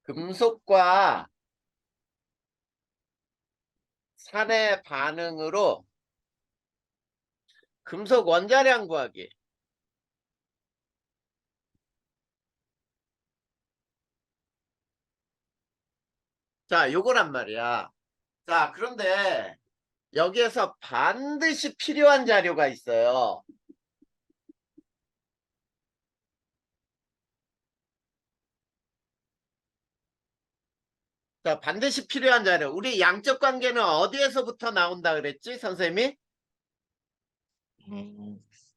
금속과 산의 반응으로 금속 원자량 구하기. 자, 요거란 말이야. 자, 그런데 여기에서 반드시 필요한 자료가 있어요. 자, 반드시 필요한 자료. 우리 양적 관계는 어디에서부터 나온다 그랬지, 선생님이?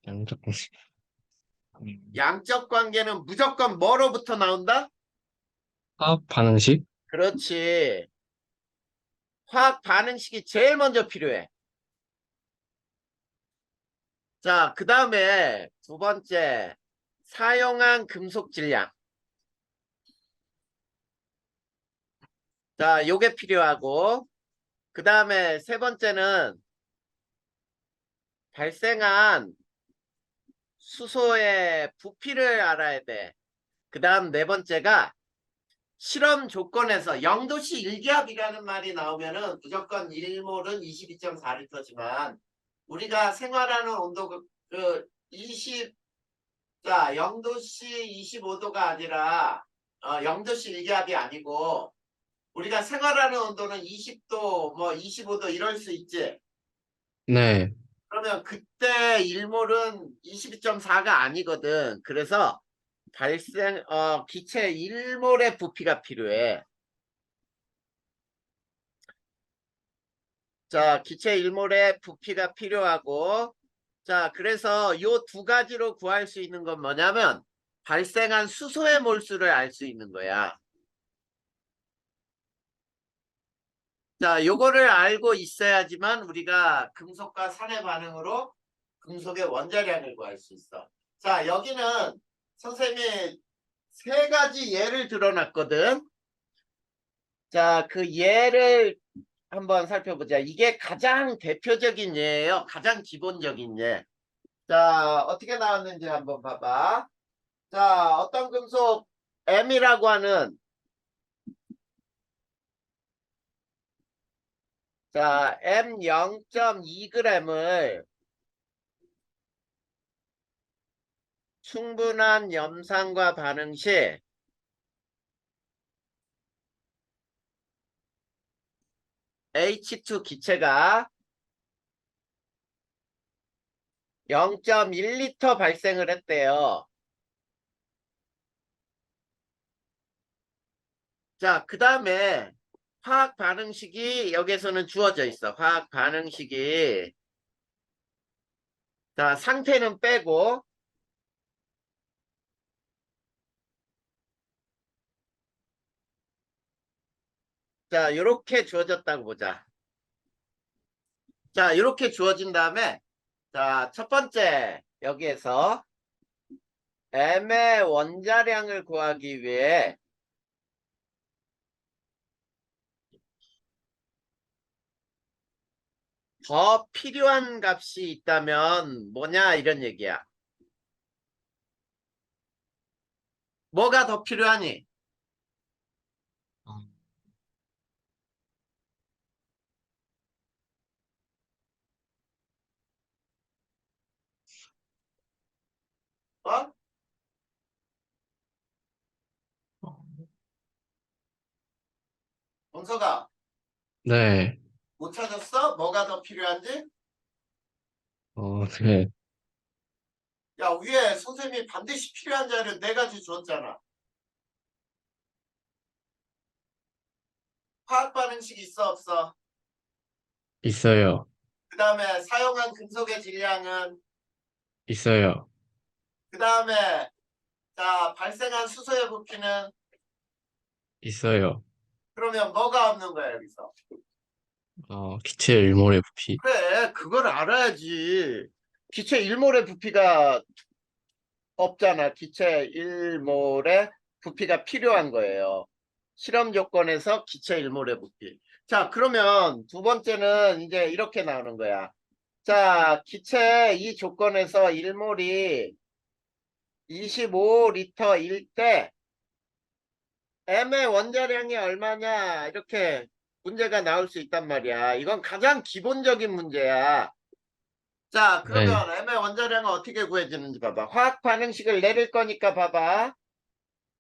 양적 공식. 양적 관계는 무조건 뭐로부터 나온다? 화학 반응식. 그렇지. 화학 반응식이 제일 먼저 필요해. 자, 그 다음에 두 번째, 사용한 금속 질량. 자, 요게 필요하고, 그 다음에 세 번째는 발생한 수소의 부피를 알아야 돼. 그 다음 네 번째가 실험 조건에서 0도씨 1기압이라는 말이 나오면은 무조건 1몰은 22.4리터지만 우리가 생활하는 온도 그 20, 자, 0도씨 25도가 아니라 0도씨 1기압이 아니고 우리가 생활하는 온도는 20도 뭐 25도 이럴 수 있지. 네. 그러면 그때 1몰은 22.4가 아니거든. 그래서 기체 1몰의 부피가 필요해. 자, 기체 1몰의 부피가 필요하고, 자, 그래서 요 두 가지로 구할 수 있는 건 뭐냐면, 발생한 수소의 몰수를 알 수 있는 거야. 자, 요거를 알고 있어야지만 우리가 금속과 산의 반응으로 금속의 원자량을 구할 수 있어. 자, 여기는 선생님이 세 가지 예를 들어놨거든. 자, 그 예를 한번 살펴보자. 이게 가장 대표적인 예예요. 가장 기본적인 예. 자, 어떻게 나왔는지 한번 봐봐. 자, 어떤 금속 M이라고 하는 자, M 0.2g을 충분한 염산과 반응 시 H2 기체가 0.1리터 발생을 했대요. 자, 그 다음에 화학 반응식이 여기에서는 주어져 있어. 화학 반응식이 자, 상태는 빼고 자, 이렇게 주어졌다고 보자. 자, 이렇게 주어진 다음에 자, 첫 번째 여기에서 M의 원자량을 구하기 위해 더 필요한 값이 있다면 뭐냐 이런 얘기야. 뭐가 더 필요하니? 어? 원서가 네. 못 찾았어? 뭐가 더 필요한지? 네. 야, 위에 선생님이 반드시 필요한 자료 네 가지 줬잖아. 화학 반응식 있어 없어? 있어요. 그 다음에 사용한 금속의 질량은 있어요. 그 다음에 자 발생한 수소의 부피는 있어요. 그러면 뭐가 없는 거야 여기서? 기체 일몰의 부피. 그래 그걸 알아야지. 기체 1몰의 부피가 없잖아. 기체 1몰의 부피가 필요한 거예요. 실험 조건에서 기체 1몰의 부피. 자 그러면 두 번째는 이제 이렇게 나오는 거야. 자 기체 이 조건에서 1몰이 25리터일 때 M의 원자량이 얼마냐 이렇게 문제가 나올 수 있단 말이야. 이건 가장 기본적인 문제야. 자, 네, 그러면 M의 원자량은 어떻게 구해지는지 봐봐. 화학 반응식을 내릴 거니까 봐봐.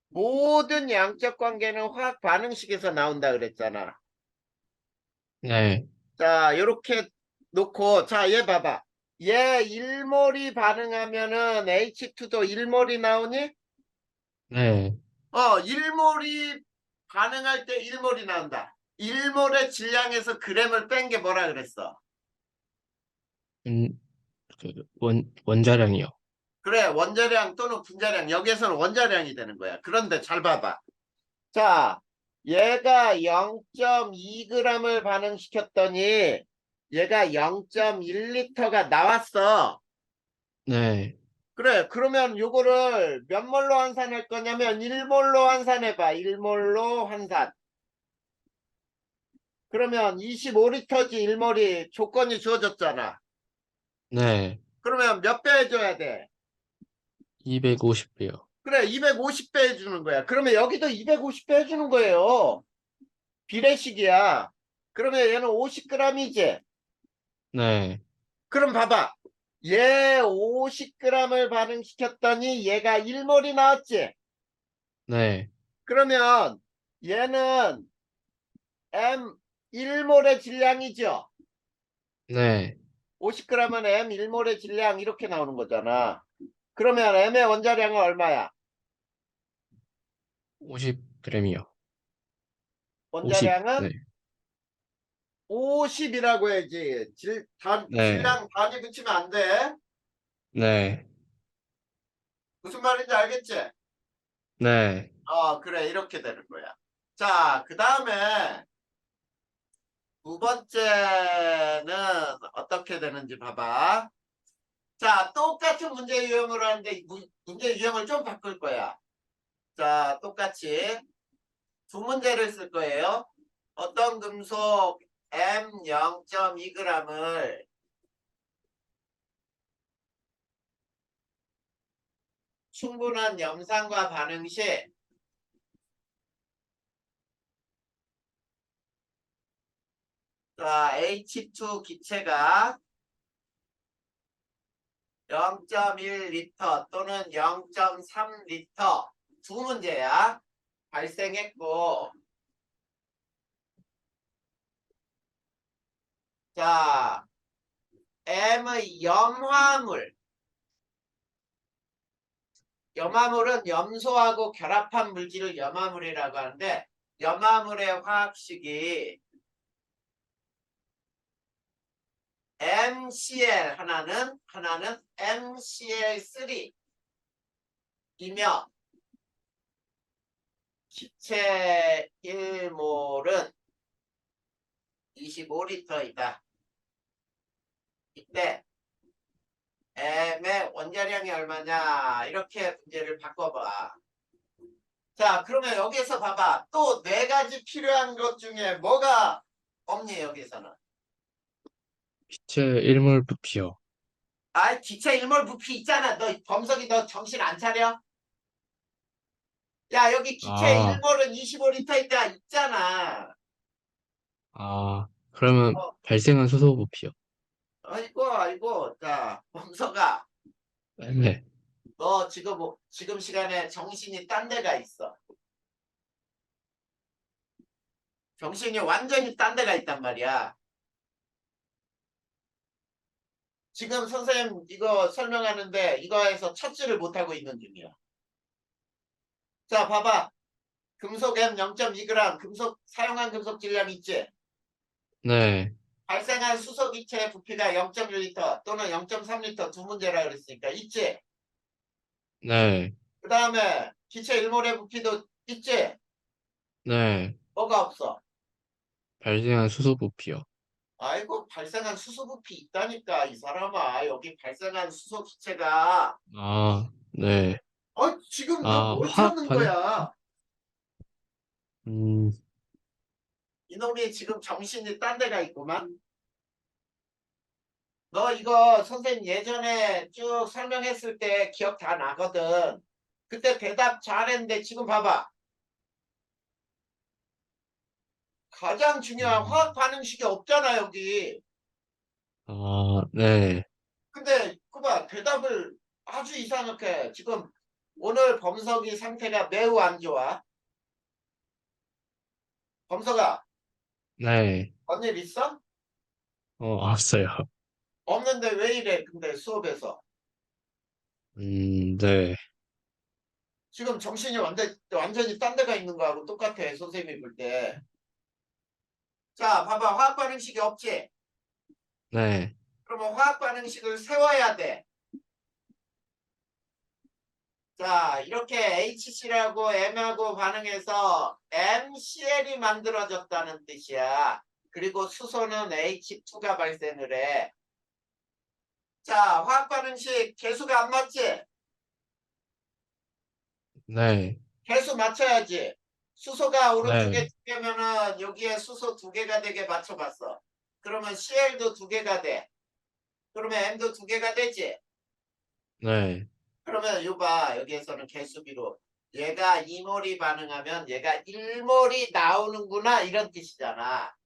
모든 양적 관계는 화학 반응식에서 나온다 그랬잖아. 네, 자, 이렇게 놓고, 자, 얘 봐봐. 얘 1몰이 반응하면은 H2도 1몰이 나오니? 네, 1몰이 반응할 때 1몰이 나온다. 1몰의 질량에서 g을 뺀 게 뭐라 그랬어? 음, 원자량이요. 그래, 원자량 또는 분자량. 여기에서는 원자량이 되는 거야. 그런데 잘 봐봐. 자, 얘가 0.2g을 반응시켰더니 얘가 0.1리터가 나왔어. 네, 그래, 그러면 요거를 몇 몰로 환산할 거냐면 1몰로 환산해봐. 1몰로 환산. 그러면 25리터지 1몰이 조건이 주어졌잖아. 네, 그러면 몇 배 해줘야 돼? 250배요. 그래, 250배 해주는 거야. 그러면 여기도 250배 해주는 거예요. 비례식이야. 그러면 얘는 50g이지. 네, 그럼 봐봐. 얘 50g을 반응시켰더니 얘가 1몰이 나왔지. 네, 그러면 얘는 M 1몰의 질량이죠. 네, 50g은 M 1몰의 질량 이렇게 나오는 거잖아. 그러면 M의 원자량은 얼마야? 50g이요. 50, 원자량은 네, 50이라고 해야지. 네, 질량 단위 붙이면 안 돼. 네, 무슨 말인지 알겠지? 네. 그래. 이렇게 되는 거야. 자, 그 다음에 두 번째는 어떻게 되는지 봐봐. 자, 똑같은 문제 유형으로 하는데 문제 유형을 좀 바꿀 거야. 자, 똑같이 두 문제를 쓸 거예요. 어떤 금속 M 0.2g을 충분한 염산과 반응 시 자, H2 기체가 0.1리터 또는 0.3리터 두 문제야. 발생했고, 자, M의 염화물은 염소하고 결합한 물질을 염화물이라고 하는데, 염화물의 화학식이 MCl 하나는 MCl3이며 기체 1몰은 25리터이다. 이때 M의 원자량이 얼마냐 이렇게 문제를 바꿔봐. 자, 그러면 여기서 봐봐. 또 네 가지 필요한 것 중에 뭐가 없니 여기서는? 기체 1몰 부피요. 아, 기체 1몰 부피 있잖아. 너 범석이 너 정신 안 차려? 야, 여기 기체 아, 1몰은 25리터 있잖아. 그러면 어, 발생한 수소 부피요. 아이고. 자, 범석아. 네, 너 지금 시간에 정신이 딴 데가 있어. 정신이 완전히 딴 데가 있단 말이야. 지금 선생님 이거 설명하는데 이거에서 찾지를 못하고 있는 중이야. 자, 봐봐. 금속 M 0.2g, 사용한 금속 질량 있지? 네, 발생한 수소기체의 부피가 0.1리터 또는 0.3리터 두 문제라 그랬으니까 있지? 네, 그 다음에 기체 1몰의 부피도 있지? 네. 뭐가 없어? 발생한 수소 부피요. 아이고, 발생한 수소 부피 있다니까 이 사람아. 여기 발생한 수소 기체가 네. 지금 너 뭘 화학 찾는 반응? 거야? 음, 이놈이 지금 정신이 딴 데가 있구만. 너 이거 선생님 예전에 쭉 설명했을 때 기억 다 나거든. 그때 대답 잘했는데 지금 봐봐. 가장 중요한 화학 반응식이 없잖아, 여기. 네. 근데 그봐 대답을 아주 이상하게 지금 오늘 범석이 상태가 매우 안 좋아. 범석아, 네. 뭔일 있어? 없어요. 없는데 왜 이래? 근데 수업에서 네. 지금 정신이 완전히 딴 데가 있는 거하고 똑같아, 선생님이 볼 때. 자, 봐봐, 화학 반응식이 없지? 네. 그러면 화학 반응식을 세워야 돼. 자, 이렇게 HC라고 M하고 반응해서 MCl이 만들어졌다는 뜻이야. 그리고 수소는 H2가 발생을 해. 자, 화학 반응식 개수가 안 맞지? 네. 개수 맞춰야지. 수소가 오른쪽에 네. 두 개면은 여기에 수소 두 개가 되게 맞춰봤어. 그러면 Cl도 두 개가 돼. 그러면 M도 두 개가 되지. 네. 그러면 요 봐. 여기에서는 개수비로 얘가 2몰이 반응하면 얘가 1몰이 나오는구나 이런 뜻이잖아.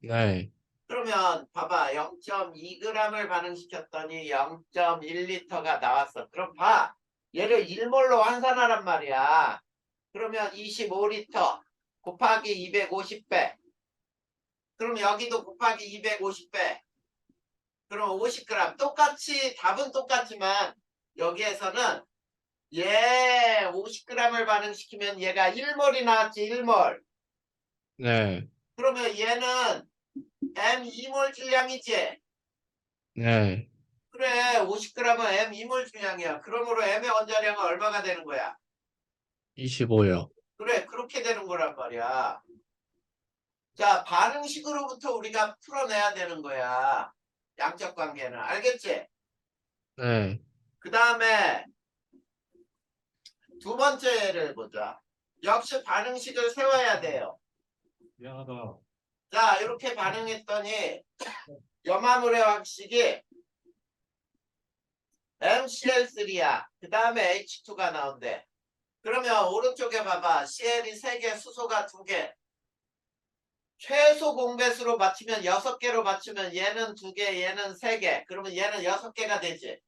네. 그러면 봐봐. 0.2g을 반응시켰더니 0.1리터가 나왔어. 그럼 봐. 얘를 1몰로 환산하란 말이야. 그러면 25리터 곱하기 250배. 그럼 여기도 곱하기 250배. 그럼 50g. 똑같이 답은 똑같지만 여기에서는 얘 50g을 반응시키면 얘가 1몰이 나왔지 1몰. 네. 그러면 얘는 M 2몰 질량이지. 네. 그래 50g은 M 2몰 질량이야. 그러므로 M의 원자량은 얼마가 되는 거야? 25요. 그래 그렇게 되는 거란 말이야. 자 반응식으로부터 우리가 풀어내야 되는 거야. 양적 관계는 알겠지? 네. 그 다음에 두 번째 예를 보자. 역시 반응식을 세워야 돼요. 미안하다. 자 이렇게 반응했더니 염화물의 확식이 MCl3야. 그 다음에 H2가 나온대. 그러면 오른쪽에 봐봐. CL이 3개, 수소가 2개. 최소 공배수로 맞추면 6개로 맞추면 얘는 2개, 얘는 3개. 그러면 얘는 6개가 되지.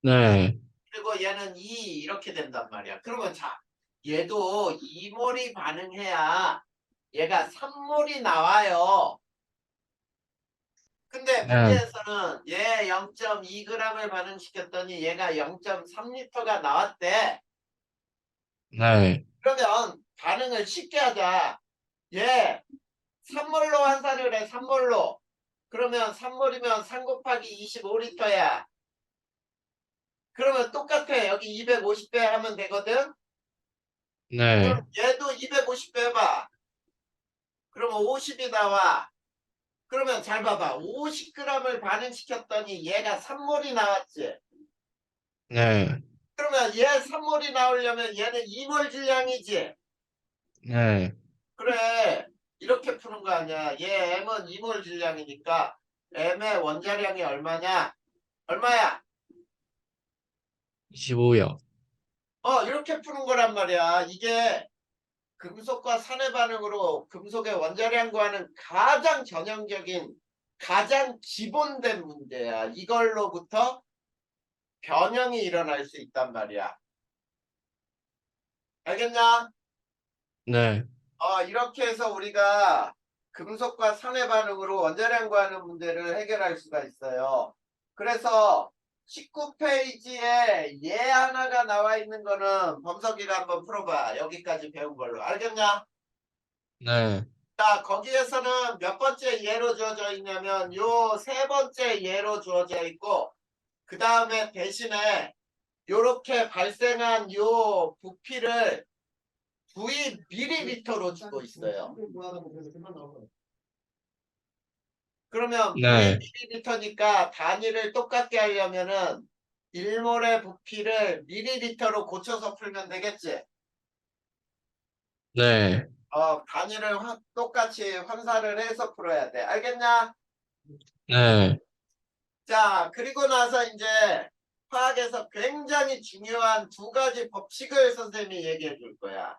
네. 그리고 얘는 2 이렇게 된단 말이야. 그러면 자, 얘도 2몰이 반응해야 얘가 3몰이 나와요. 근데 네. 문제에서는 얘 0.2g을 반응시켰더니 얘가 0.3리터가 나왔대. 네. 그러면 반응을 쉽게 하자. 얘 3몰로 환산을 해. 3몰로. 그러면 3몰이면 3 곱하기 25리터야. 그러면 똑같아. 여기 250배 하면 되거든. 그럼 네. 얘도 250배 해봐. 그러면 50이 나와. 그러면 잘 봐봐. 50g을 반응시켰더니 얘가 3몰이 나왔지. 네. 그러면 얘 3몰이 나오려면 얘는 2몰 질량이지. 네. 그래. 이렇게 푸는 거 아니야. 얘 M은 2몰 질량이니까 M의 원자량이 얼마냐? 얼마야? 25요. 이렇게 푸는 거란 말이야. 이게 금속과 산의 반응으로 금속의 원자량 구하는 가장 전형적인 가장 기본된 문제야. 이걸로부터 변형이 일어날 수 있단 말이야. 알겠냐? 네. 이렇게 해서 우리가 금속과 산의 반응으로 원자량 구하는 문제를 해결할 수가 있어요. 그래서 19페이지에 예 하나가 나와 있는 거는 범석이가 한번 풀어봐. 여기까지 배운 걸로. 알겠냐? 네. 자, 거기에서는 몇 번째 예로 주어져 있냐면 요 세 번째 예로 주어져 있고 그 다음에 대신에 요렇게 발생한 요 부피를 V 밀리리터로 주고 있어요. 그러면 V 네. 밀리리터니까 단위를 똑같게 하려면은 1몰의 부피를 밀리리터로 고쳐서 풀면 되겠지. 네. 단위를 똑같이 환산을 해서 풀어야 돼. 알겠냐? 네. 자, 그리고 나서 이제 화학에서 굉장히 중요한 두 가지 법칙을 선생님이 얘기해 줄 거야.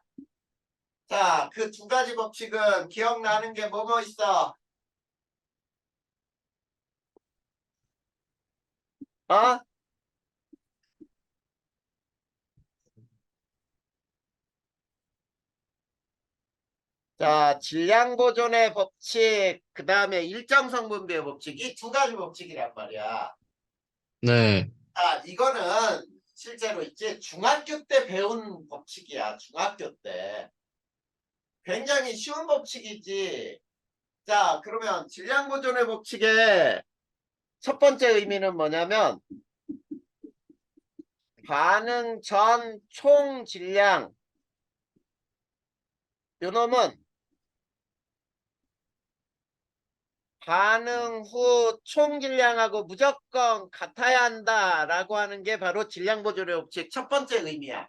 자, 그 두 가지 법칙은 기억나는 게 뭐뭐 있어? 어? 자, 질량 보존의 법칙, 그 다음에 일정 성분비의 법칙, 이 두 가지 법칙이란 말이야. 네, 아, 이거는 실제로 있지 중학교 때 배운 법칙이야. 중학교 때. 굉장히 쉬운 법칙이지. 자, 그러면 질량 보존의 법칙의 첫 번째 의미는 뭐냐면 반응 전 총 질량 요 놈은 반응 후 총 질량하고 무조건 같아야 한다라고 하는 게 바로 질량 보존의 법칙 첫 번째 의미야.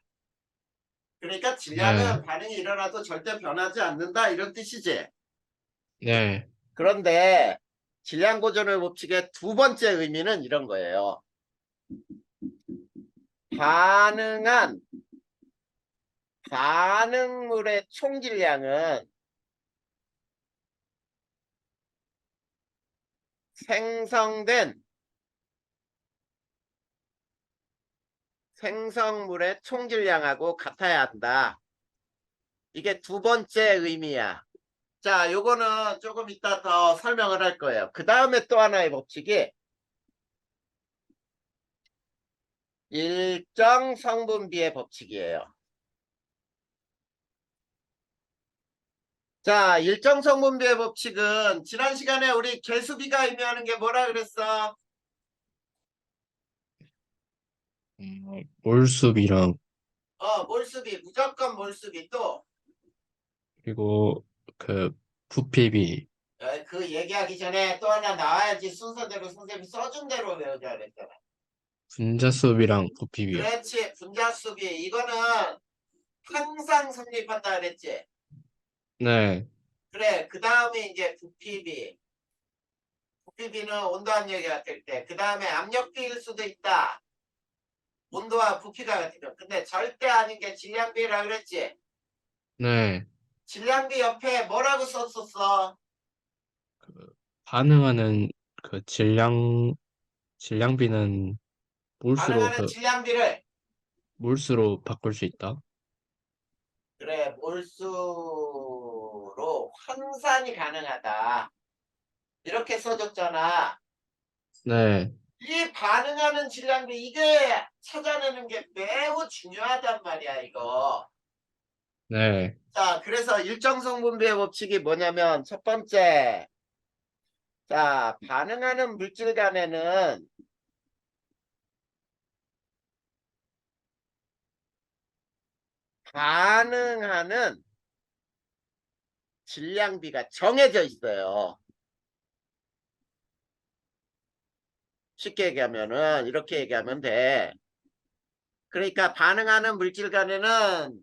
그러니까 네, 질량은 반응이 일어나도 절대 변하지 않는다 이런 뜻이지. 네, 그런데 질량 보존의 법칙의 두 번째 의미는 이런 거예요. 반응한 반응물의 총 질량은 생성된 생성물의 총 질량하고 같아야 한다. 이게 두 번째 의미야. 자, 요거는 조금 이따 더 설명을 할 거예요. 그 다음에 또 하나의 법칙이 일정 성분비의 법칙이에요. 자, 일정 성분비의 법칙은 지난 시간에 우리 개수비가 의미하는 게 뭐라 그랬어? 몰수비랑, 몰수비, 무조건 몰수비 또 그리고 그 부피비, 그 얘기하기 전에 또 하나 나와야지 순서대로 선생님이 써준 대로 외우자 그랬잖아. 분자수비랑 부피비요. 그렇지, 분자수비 이거는 항상 성립한다 그랬지. 네, 그래, 그 다음에 이제 부피비. 부피비는 온도압력이 같을 때. 그 다음에 압력비일 수도 있다. 온도와 부피가 같으면. 근데 절대 아닌 게 질량비라 그랬지. 네, 질량비 옆에 뭐라고 썼었어? 그 반응하는 그 질량비는 몰수로 반응하는 질량비를 몰수로 바꿀 수 있다. 그래 몰수로 환산이 가능하다. 이렇게 써줬잖아. 네, 이 반응하는 질량비 이게 찾아내는 게 매우 중요하단 말이야 이거. 네, 자, 그래서 일정성 분비의 법칙이 뭐냐면 첫 번째, 자, 반응하는 물질 간에는 반응하는 질량비가 정해져 있어요. 쉽게 얘기하면은 이렇게 얘기하면 돼. 그러니까 반응하는 물질 간에는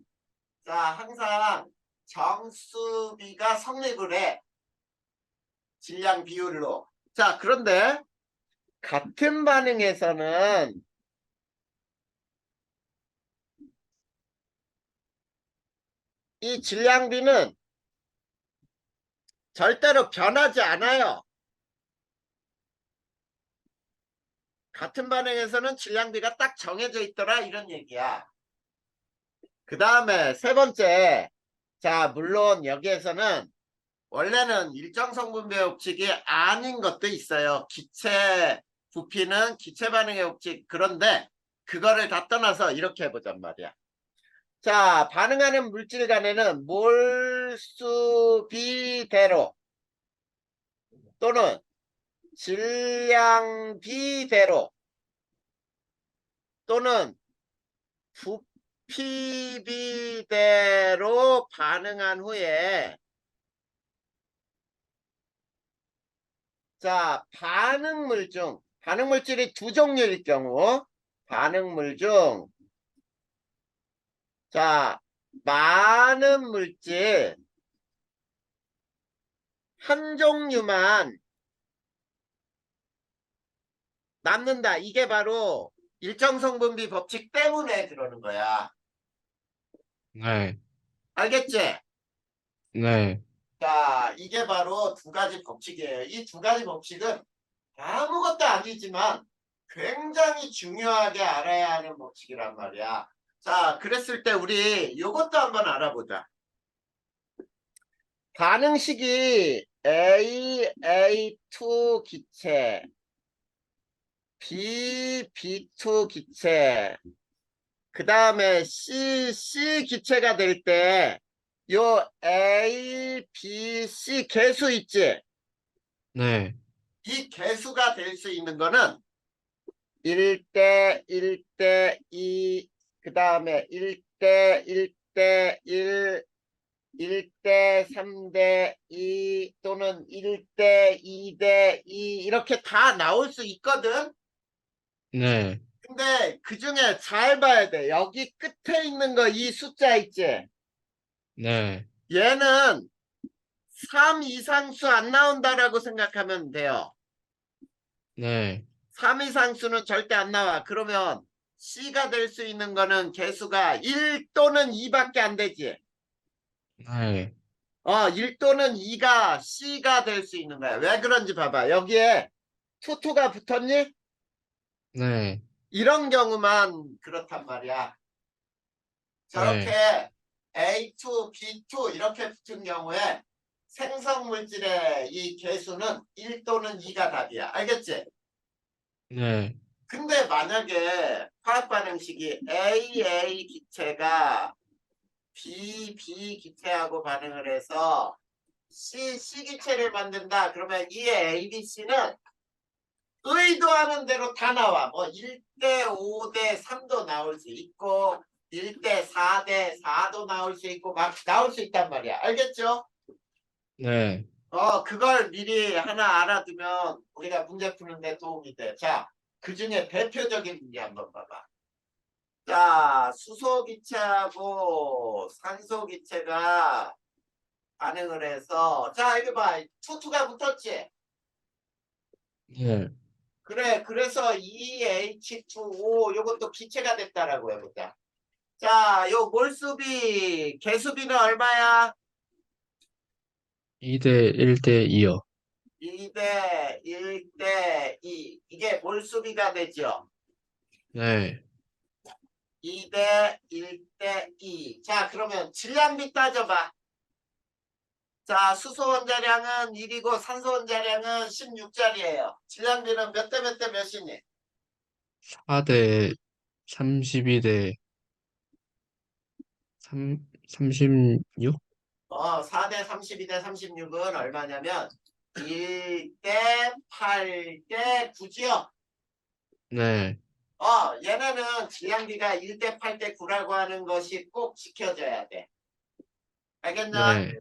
자, 항상 정수비가 성립을 해. 질량 비율로. 자, 그런데 같은 반응에서는 이 질량비는 절대로 변하지 않아요. 같은 반응에서는 질량비가 딱 정해져 있더라 이런 얘기야. 그 다음에 세 번째, 자 물론 여기에서는 원래는 일정 성분배 법칙이 아닌 것도 있어요. 기체 부피는 기체 반응의 법칙. 그런데 그거를 다 떠나서 이렇게 해보잔 말이야. 자, 반응하는 물질 간에는 몰수비대로 또는 질량비대로 또는 부피비대로 반응한 후에 자, 반응물질이 두 종류일 경우 반응물 중 자, 많은 물질 한 종류만 남는다. 이게 바로 일정성분비 법칙 때문에 그러는 거야. 네, 알겠지? 네. 자, 이게 바로 두 가지 법칙이에요. 이 두 가지 법칙은 아무것도 아니지만 굉장히 중요하게 알아야 하는 법칙이란 말이야. 자, 그랬을 때 우리 이것도 한번 알아보자. 반응식이 A2 기체, B2 기체, 그 다음에 C 기체가 될 때, 요 A, B, C 개수 있지? 네. 이 개수가 될 수 있는 거는 1대 1대 2, 그 다음에 1대 1대 1, 1대 3대 2 또는 1대 2대 2 이렇게 다 나올 수 있거든. 네. 근데 그 중에 잘 봐야 돼. 여기 끝에 있는 거 이 숫자 있지? 네. 얘는 3 이상수 안 나온다라고 생각하면 돼요. 네. 3 이상수는 절대 안 나와. 그러면 C가 될 수 있는 거는 개수가 1 또는 2밖에 안 되지. 네. 1 또는 2가 C가 될 수 있는 거야. 왜 그런지 봐봐. 여기에 투투가 붙었니? 네. 이런 경우만 그렇단 말이야. 저렇게 네. A2, B2 이렇게 붙은 경우에 생성 물질의 이 개수는 1 또는 2가 답이야. 알겠지? 네. 근데 만약에 화학 반응식이 AA 기체가 B 기체하고 반응을 해서 C 기체를 만든다. 그러면 이 ABC는 의도하는 대로 다 나와. 뭐 1대 5대 3도 나올 수 있고 1대 4대 4도 나올 수 있고 막 나올 수 있단 말이야. 알겠죠? 네. 그걸 미리 하나 알아두면 우리가 문제 푸는데 도움이 돼. 자, 그 중에 대표적인 문제 한번 봐봐. 자, 수소기체하고 산소기체가 반응을 해서 자, 이거 봐. 투투가 붙었지? 네. 그래, 그래서 EH2O 요것도 기체가 됐다라고 해보자. 자, 요 몰수비, 개수비는 얼마야? 2대 1대 2요. 2대 1대 2. 이게 몰수비가 되죠. 네. 2대 1대 2. 자, 그러면 질량비 따져봐. 자, 수소 원자량은 1이고 산소 원자량은 16짜리예요. 질량비는 몇 대 몇 대 몇이니? 4대 32대 36? 4대 32대 36은 얼마냐면 1대 8대 9지요. 네. 얘네는 질량비가 1대 8대 9라고 하는 것이 꼭 지켜져야 돼. 알겠나? 네.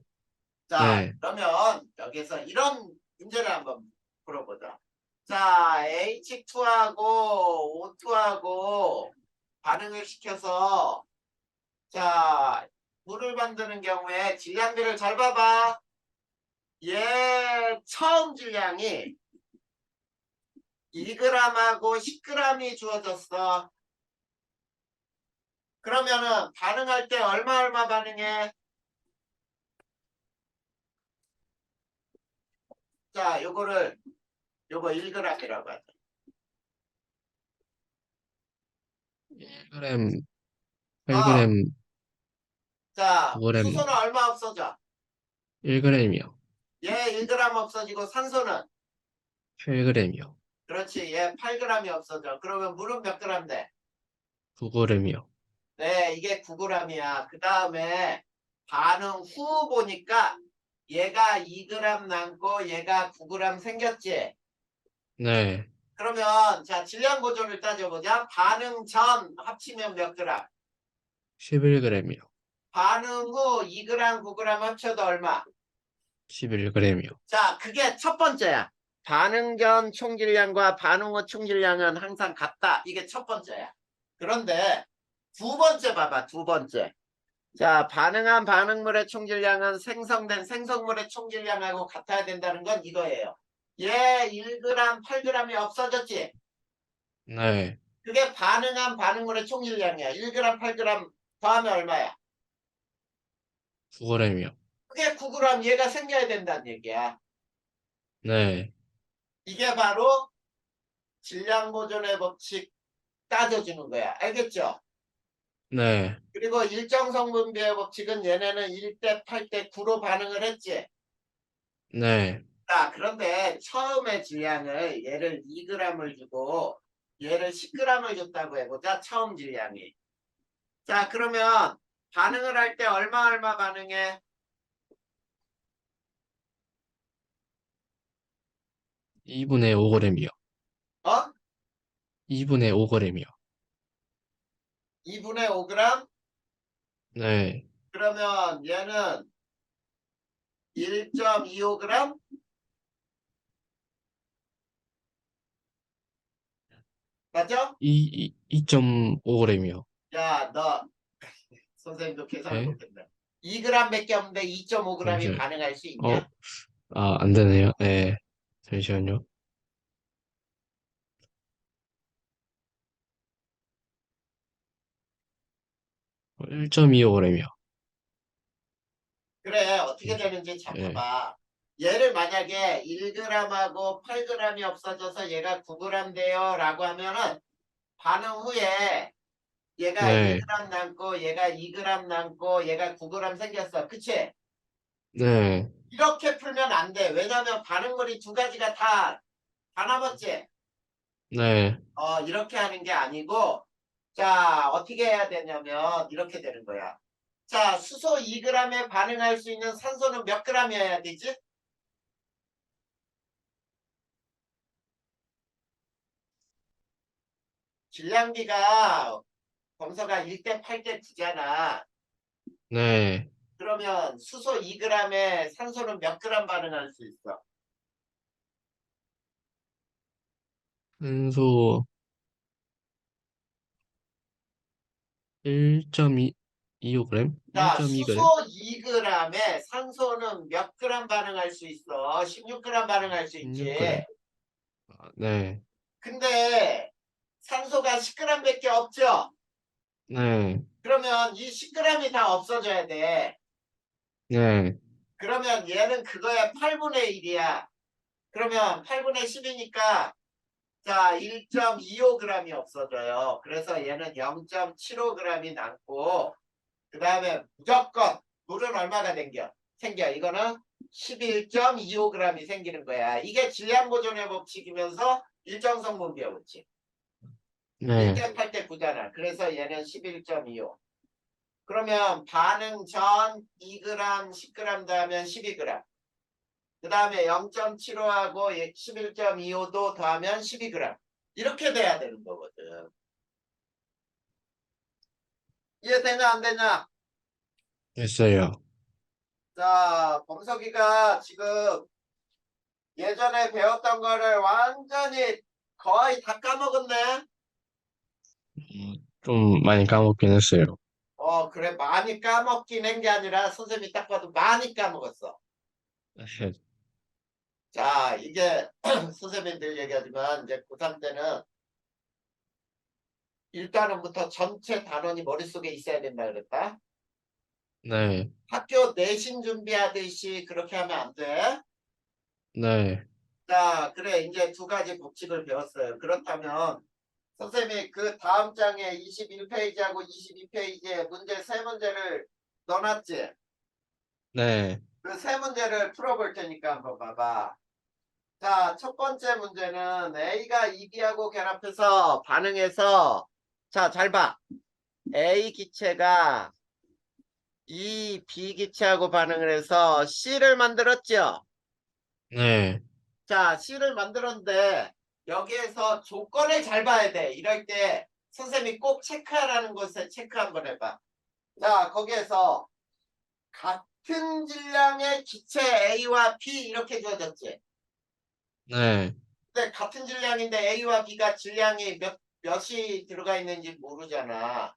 자, 네. 그러면 여기서 이런 문제를 한번 풀어보자. 자, H2하고 O2하고 반응을 시켜서 자, 물을 만드는 경우에 질량비를 잘 봐봐. 얘 처음 질량이 2g하고 10g이 주어졌어. 그러면은 반응할 때 얼마 반응해? 자, 요거 1g이라고 하자. 1g, 어, 8g, 자, 9g, 수소는 얼마 없어져? 1g이요. 얘 1g 없어지고 산소는? 8g이요. 그렇지, 얘 8g이 없어져. 그러면 물은 몇 g 돼? 9g이요. 네, 이게 9g이야. 그 다음에 반응 후 보니까 얘가 2g 남고 얘가 9g 생겼지? 네. 그러면 자 질량 보존을 따져보자. 반응 전 합치면 몇 g? 11g이요. 반응 후 2g, 9g 합쳐도 얼마? 11g이요. 자, 그게 첫 번째야. 반응 전 총질량과 반응 후 총질량은 항상 같다. 이게 첫 번째야. 그런데 두 번째 봐봐. 두 번째. 자, 반응한 반응물의 총질량은 생성된 생성물의 총질량하고 같아야 된다는 건 이거예요. 얘 1g, 8g이 없어졌지? 네. 그게 반응한 반응물의 총질량이야. 1g, 8g 더하면 얼마야? 9g이요. 그게 9g 얘가 생겨야 된다는 얘기야. 네. 이게 바로 질량 보존의 법칙 따져주는 거야. 알겠죠? 네. 그리고 일정 성분비의 법칙은 얘네는 1대 8대 9로 반응을 했지. 네. 자, 그런데 처음에 질량을 얘를 2g을 주고 얘를 10g을 줬다고 해보자. 처음 질량이. 자, 그러면 반응을 할 때 얼마 반응해? 2분의 5g이요. 어? 2분의 5g이요. 2분의 5g? 네. 그러면 얘는 1.25g? 맞죠? 2.5g이요. 야, 너 선생님도 계산 네. 못했네. 2g밖에 없는데 2.5g이 잠시만. 반응할 수 어, 있냐? 안 되네요. 네. 잠시만요. 1.25g이요. 그래, 어떻게 잠시, 되는지 자 네. 봐봐. 얘를 만약에 1g하고 8g이 없어져서 얘가 9g 돼요 라고 하면은 반응 후에 얘가 네. 1g 남고 얘가 2g 남고 얘가 9g 생겼어. 그치? 네. 이렇게 풀면 안 돼. 왜냐면 반응물이 두 가지가 다 남았지? 네. 이렇게 하는 게 아니고, 자, 어떻게 해야 되냐면, 이렇게 되는 거야. 자, 수소 2g에 반응할 수 있는 산소는 몇 g이어야 되지? 질량비가 검사가 1대 8대 9잖아. 네. 그러면 수소 2g에 산소는 몇 g 반응할 수 있어? 산소 1.25g? 자, 수소 1.2g? 2g에 산소는 몇 g 반응할 수 있어? 16g 반응할 수 있지. 16g? 네. 근데 산소가 10g밖에 없죠? 네. 그러면 이 10g이 다 없어져야 돼. 네. 그러면 얘는 그거의 8분의 1이야. 그러면 8분의 10이니까 자 1.25g이 없어져요. 그래서 얘는 0.75g이 남고 그 다음에 무조건 물은 얼마가 생겨? 이거는 11.25g이 생기는 거야. 이게 질량 보존의 법칙이면서 일정성분비의 법칙. 네. 1대 8대 9잖아. 그래서 얘는 11.25. 그러면 반응 전 2g, 10g 더하면 12g. 그 다음에 0.75하고 11.25도 더하면 12g. 이렇게 돼야 되는 거거든. 이해되냐 안 되냐? 됐어요. 자, 범석이가 지금 예전에 배웠던 거를 완전히 거의 다 까먹었네. 좀 많이 까먹긴 했어요. 그래 많이 까먹긴 한 게 아니라 선생님이 딱 봐도 많이 까먹었어. 네. 자, 이게 선생님들 얘기하지만 이제 고3 때는 일단은부터 전체 단원이 머릿속에 있어야 된다 그랬다. 네. 학교 내신 준비하듯이 그렇게 하면 안 돼. 네. 자, 그래 이제 두 가지 법칙을 배웠어요. 그렇다면 선생님이 그 다음 장에 21페이지하고 22페이지에 문제 세 문제를 넣어놨지? 네. 그 세 문제를 풀어볼 테니까 한번 봐봐. 자, 첫 번째 문제는 A가 2B하고 결합해서 반응해서 자, 잘 봐. A 기체가 이 B 기체하고 반응을 해서 C를 만들었죠. 네. 자, C를 만들었는데 여기에서 조건을 잘 봐야 돼. 이럴 때 선생님이 꼭 체크하라는 곳에 체크 한번 해봐. 자, 거기에서 같은 질량의 기체 A와 B 이렇게 주어졌지. 네. 근데 같은 질량인데 A와 B가 질량이 몇이 들어가 있는지 모르잖아.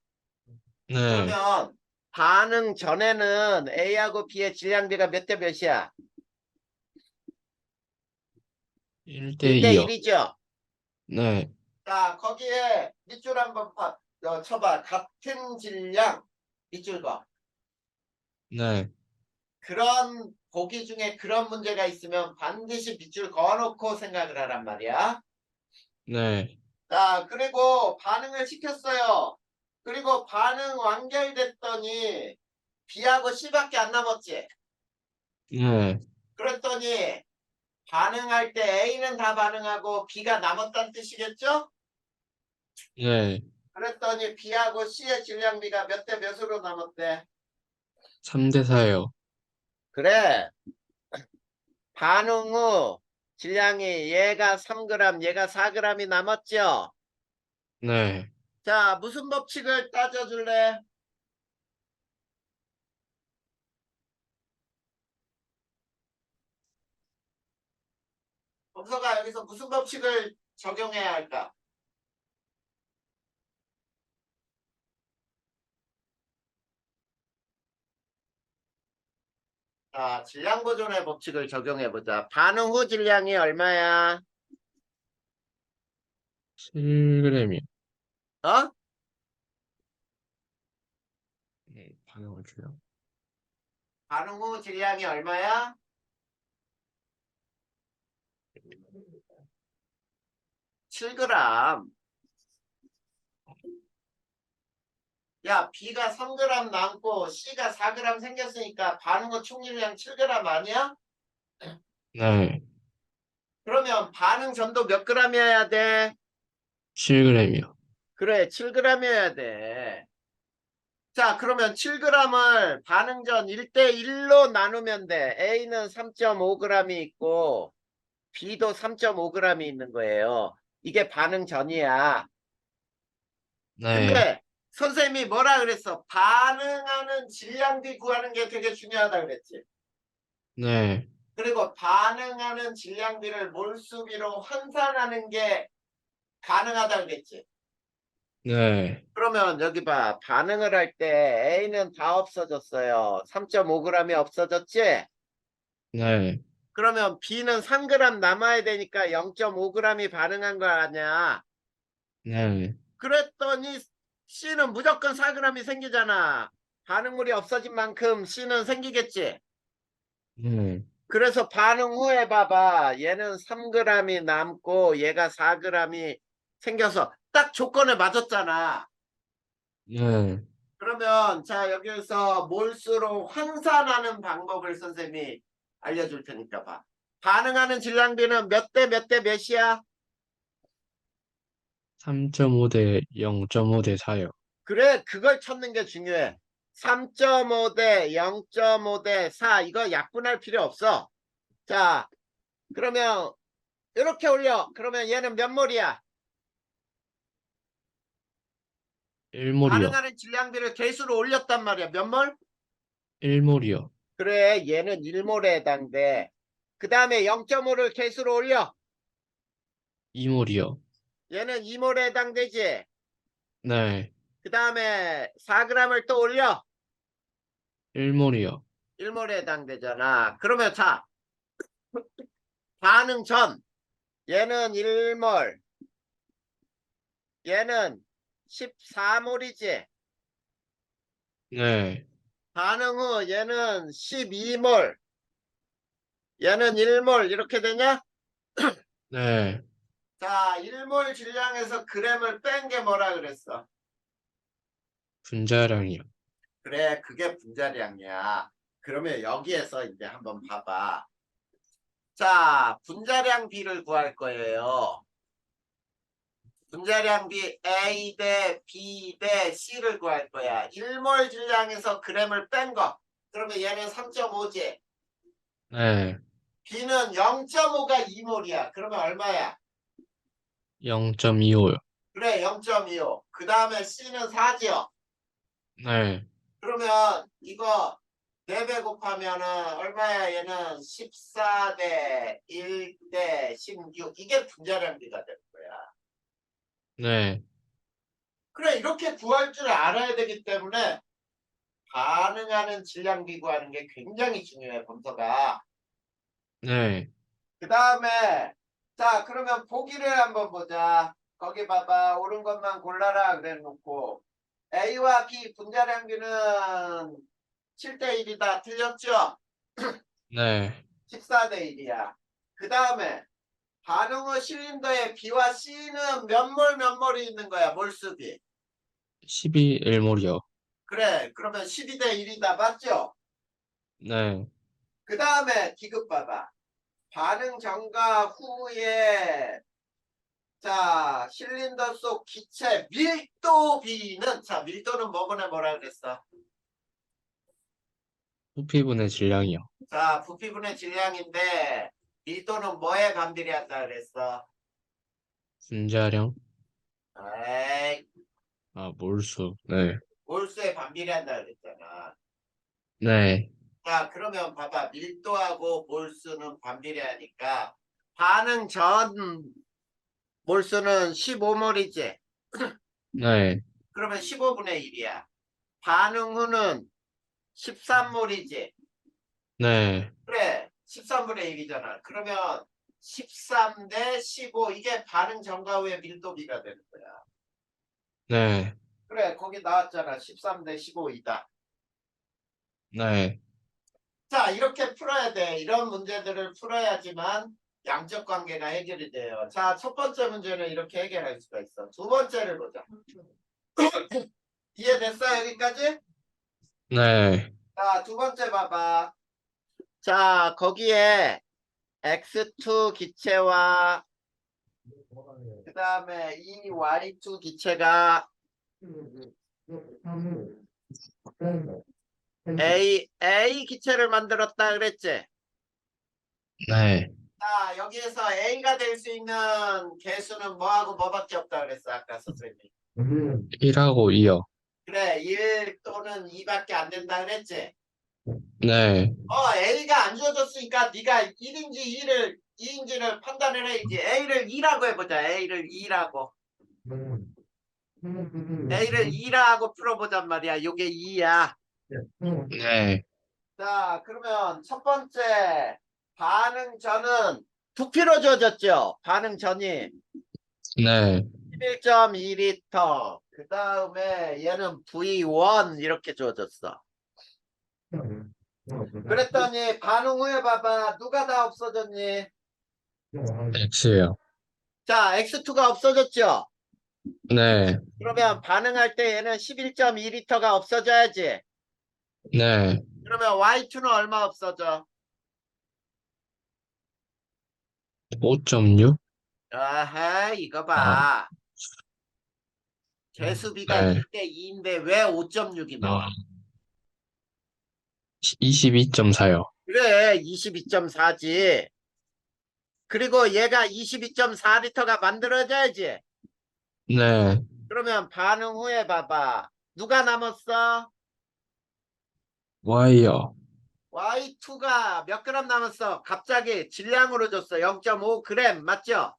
네. 그러면 반응 전에는 A하고 B의 질량비가 몇 대 몇이야? 1대 1대 2요. 1이죠. 네. 자, 거기에 밑줄 한번 쳐봐. 같은 질량 밑줄 거. 네. 그런 보기 중에 그런 문제가 있으면 반드시 밑줄 그어놓고 생각을 하란 말이야. 네, 자, 그리고 반응을 시켰어요. 그리고 반응 완결됐더니 B하고 C밖에 안 남았지. 네, 그랬더니 반응할 때 A는 다 반응하고 B가 남았다는 뜻이겠죠? 네. 그랬더니 B하고 C의 질량비가 몇 대 몇으로 남았대? 3대 4요. 그래. 반응 후 질량이 얘가 3g, 얘가 4g이 남았죠? 네, 자, 무슨 법칙을 따져줄래? 범서가 여기서 무슨 법칙을 적용해야 할까? 자, 질량 보존의 법칙을 적용해보자. 반응 후 질량이 얼마야? 7g이요. 어? 방향을 줄여. 반응 후 질량이 얼마야? 7g. 야, B가 3g 남고 C가 4g 생겼으니까 반응 후 총질량 7g 아니야? 네, 그러면 반응 전도 몇 g이어야 돼? 7g이요. 그래, 7g이어야 돼. 자, 그러면 7g을 반응 전 1대1로 나누면 돼. A는 3.5g이 있고 B도 3.5g이 있는 거예요. 이게 반응 전이야. 네, 근데 선생님이 뭐라 그랬어? 반응하는 질량비 구하는 게 되게 중요하다 그랬지. 네, 그리고 반응하는 질량비를 몰수비로 환산하는 게 가능하다 그랬지. 네, 그러면 여기 봐. 반응을 할 때 A는 다 없어졌어요. 3.5g이 없어졌지? 네, 그러면 B는 3g 남아야 되니까 0.5g이 반응한 거 아니야. 네, 그랬더니 C는 무조건 4g이 생기잖아. 반응물이 없어진 만큼 C는 생기겠지. 네, 그래서 반응 후에 봐봐. 얘는 3g이 남고 얘가 4g이 생겨서 딱 조건에 맞았잖아. 네. 그러면 자 여기서 몰수로 환산하는 방법을 선생님이 알려줄 테니까 봐. 반응하는 질량비는 몇 대 몇 대 몇이야? 3.5대 0.5대 4요. 그래, 그걸 찾는 게 중요해. 3.5 대 0.5 대 4 이거 약분할 필요 없어. 자, 그러면 이렇게 올려. 그러면 얘는 몇 몰이야? 1몰이요. 반응하는 질량비를 개수로 올렸단 말이야. 몇 몰? 1몰이요. 그래, 얘는 1몰에 해당돼. 그 다음에 0.5를 개수로 올려. 2몰이요. 얘는 2몰에 해당되지. 네, 그 다음에 4g을 또 올려. 1몰이요. 1몰에 해당되잖아. 그러면 자, 반응 전. 얘는 1몰. 얘는 14몰이지. 네, 반응 후 얘는 12몰. 얘는 1몰. 이렇게 되냐? 네. 자, 1몰 질량에서 g을 뺀 게 뭐라 그랬어? 분자량이요. 그래, 그게 분자량이야. 그러면 여기에서 이제 한번 봐봐. 자, 분자량 B를 구할 거예요. 분자량비 A 대 B 대 C를 구할 거야. 1몰 질량에서 g을 뺀 거. 그러면 얘는 3.5지. 네, B는 0.5가 2몰이야. 그러면 얼마야? 0.25요. 그래, 0.25. 그 다음에 C는 4지요. 네, 그러면 이거 4배 곱하면은 얼마야? 얘는 14 대 1 대 16. 이게 분자량비가 되는 거야. 네, 그래, 이렇게 구할 줄 알아야 되기 때문에 반응하는 질량비 구하는 게 굉장히 중요해, 범서가. 네, 그 다음에 자, 그러면 보기를 한번 보자. 거기 봐봐. 옳은 것만 골라라 그래 놓고 A와 B 분자량비는 7대 1이다. 틀렸죠? 네. 14대 1이야. 그 다음에 반응 후 실린더에 B와 C는 몇 몰이 있는 거야, 몰수비. 12 일몰이요. 그래, 그러면 12대 1이다, 맞죠? 네. 그 다음에 디귿 봐봐. 반응 전과 후에 자 실린더 속 기체 밀도 B는 자 밀도는 뭐거나 뭐라 그랬어? 부피분의 질량이요. 자 부피분의 질량인데 밀도는 뭐에 반비례한다 그랬어? 분자량. 에이 아, 몰수. 네. 몰수에 반비례한다 그랬잖아. 네. 자 그러면 봐봐 밀도하고 몰수는 반비례하니까 반응 전 몰수는 15몰이지. 네. 그러면 15분의 1이야. 반응 후는 13몰이지. 네. 그래, 13분의 1이잖아. 그러면 13 대 15, 이게 반응 전과 후의 밀도비가 되는 거야. 네. 그래, 거기 나왔잖아. 13 대 15이다. 네. 자, 이렇게 풀어야 돼. 이런 문제들을 풀어야지만 양적 관계가 해결이 돼요. 자, 첫 번째 문제는 이렇게 해결할 수가 있어. 두 번째를 보자. 이해됐어, 여기까지? 네. 자, 두 번째 봐봐. 자, 거기에 X2 기체와 그 다음에 이 Y2 기체가 A 기체를 만들었다 그랬지? 네. 자, 여기에서 A가 될 수 있는 개수는 뭐하고 뭐밖에 없다 그랬어, 아까 선생님. 1하고 2요. 그래, 1 또는 2밖에 안 된다 그랬지? 네. A가 안 주어졌으니까 네가 1인지 2인지를 판단을 해야지. A를 2라고 해보자, A를 2라고. A를 2라고 풀어보잔 말이야. 요게 2야. 네. 자, 그러면 첫 번째 반응 전은 부피로 주어졌죠? 반응 전이 네. 11.2리터. 그 다음에 얘는 V1 이렇게 주어졌어. 그랬더니 반응 후에 봐봐. 누가 다 없어졌니? X요. 자, X2가 없어졌죠? 네. 그러면 반응할 때 얘는 11.2리터가 없어져야지. 네. 그러면 Y2는 얼마 없어져? 5.6? 아하, 이거 아, 봐. 개수비가 네. 2대 2인데 왜 5.6이 나와? 22.4요. 그래, 22.4지. 그리고 얘가 22.4리터가 만들어져야지. 네. 그러면 반응 후에 봐봐. 누가 남았어? Y요. Y2가 몇 그램 남았어? 갑자기 질량으로 줬어. 0.5g 맞죠?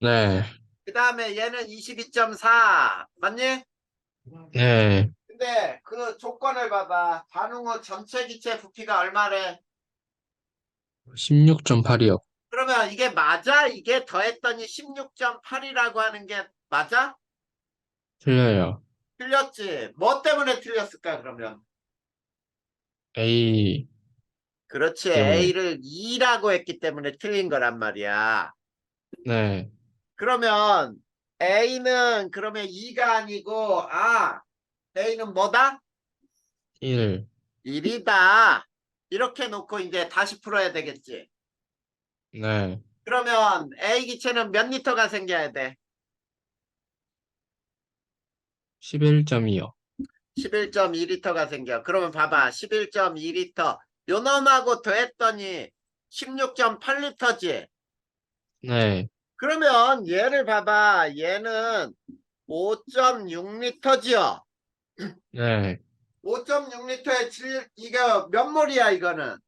네. 그 다음에 얘는 22.4 맞니? 네. 근데 그 조건을 봐봐. 반응 후 전체 기체 부피가 얼마래? 16.8이요. 그러면 이게 맞아? 이게 더했더니 16.8이라고 하는 게 맞아? 틀려요. 틀렸지. 뭐 때문에 틀렸을까, 그러면? A 그렇지. 때문에. A를 2라고 했기 때문에 틀린 거란 말이야. 네. 그러면 A는 그러면 2가 아니고, A는 뭐다? 1. 1이다. 이렇게 놓고 이제 다시 풀어야 되겠지. 네. 그러면 A 기체는 몇 리터가 생겨야 돼? 11.2요. 11.2리터가 생겨. 그러면 봐봐. 11.2리터. 요 놈하고 더했더니 16.8리터지. 네. 그러면 얘를 봐봐. 얘는 5.6리터지요. 네. 5.6리터의 이거 몇 몰이야 이거는.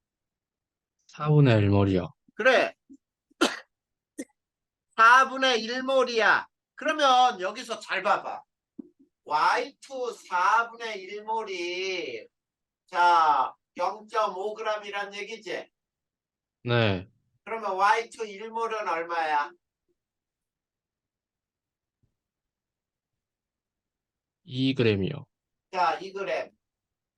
4분의 1몰이요. 그래. 4분의 1몰이야. 그러면 여기서 잘 봐봐. Y2 4분의 1몰이 자 0.5g이란 얘기지. 네. 그러면 Y2 1몰은 얼마야? 2g이요. 자, 2g.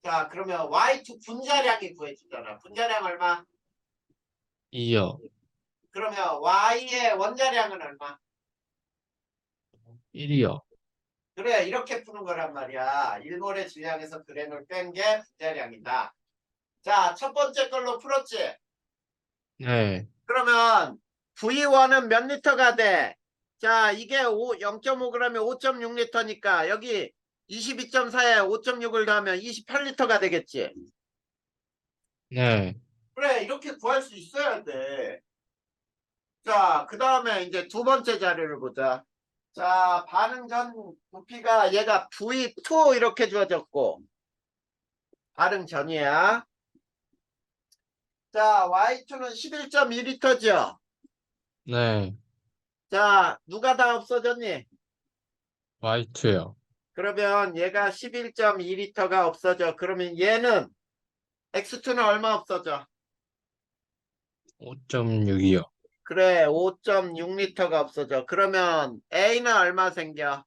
자, 그러면 Y2 분자량이 구해지잖아. 분자량 얼마? 2요. 그러면 Y의 원자량은 얼마? 1이요. 그래, 이렇게 푸는 거란 말이야. 1몰의 질량에서 그램을 뺀 게 분자량이다. 자, 첫 번째 걸로 풀었지? 네. 그러면 V1은 몇 리터가 돼? 자, 이게 0.5g에 5.6리터니까 여기 22.4에 5.6을 더하면 28리터가 되겠지? 네. 그래, 이렇게 구할 수 있어야 돼. 자, 그 다음에 이제 두 번째 자료를 보자. 자, 반응 전 부피가 얘가 V2 이렇게 주어졌고, 반응 전이야. 자, Y2는 11.2리터죠? 네. 자, 누가 다 없어졌니? Y2요. 그러면 얘가 11.2리터가 없어져. 그러면 얘는 X2는 얼마 없어져? 5.6이요. 그래, 5.6리터가 없어져. 그러면 A는 얼마 생겨?